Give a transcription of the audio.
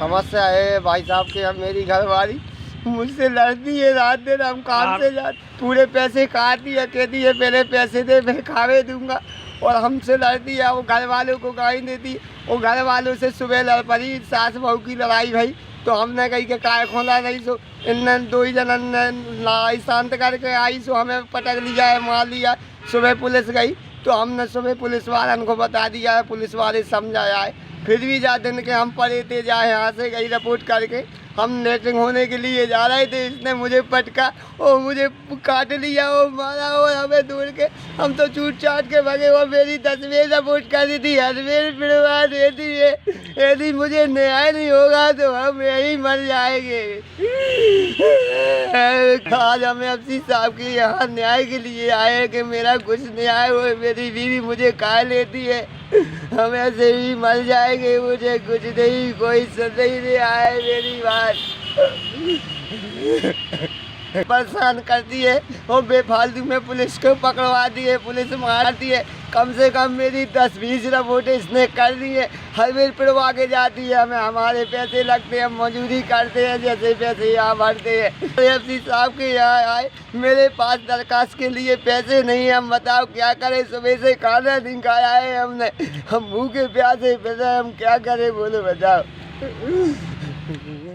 समस्या है भाई साहब कि अब मेरी घरवाली मुझसे लड़ती है, रात दिन हम काम से जाते, पूरे पैसे काटती है, कहती है पहले पैसे दे फिर खावे दूंगा, और हमसे लड़ती है। वो घर वालों को गाली देती है, वो घर वालों से सुबह लड़ पड़ी, सास बहू की लड़ाई भाई। तो हमने कही कि काय खोला नहीं, सो इन दो ही जनन लड़ाई शांत करके आई, सो हमें पटक लिया है, मार लिया। सुबह पुलिस गई तो हमने सुबह पुलिस वालों को बता दिया है, पुलिस वाले समझाया है, फिर भी जा दिन के हम पड़े थे, जाए यहाँ से गई रिपोर्ट करके। हम नेटिंग होने के लिए जा रहे थे, इसने मुझे पटका और मुझे काट लिया और मारा, और हमें दूर के हम तो छूट चाट के भागे। वो मेरी तस्वीर रिपोर्ट कर दी थी, हसबैंड पिड़वा देती है, यदि मुझे न्याय नहीं होगा तो हम यही मर जाएंगे। आज हमें एफसी साहब के यहाँ न्याय के लिए आए कि मेरा कुछ न्याय हो, मेरी बीवी मुझे खा लेती है, हम ऐसे ही मर जाएंगे, मुझे कुछ नहीं, कोई सुन नहीं आए मेरी बात। परेशान करती है और बेफालतू में पुलिस को पकड़वा दी है, पुलिस मारती है। कम से कम मेरी 10-20 रिपोर्ट इसने कर दी है, हर बेर पिड़वा के जाती है, हमें हमारे पैसे लगते हैं, मजदूरी करते हैं, जैसे पैसे यहाँ भरते हैं। एफसी साहब के यहाँ आए, मेरे पास दरखास्त के लिए पैसे नहीं है, हम बताओ क्या करें, सुबह से खाना नहीं खाया है हमने, हम भूखे प्यासे फिर हम क्या करें, बोलो बताओ।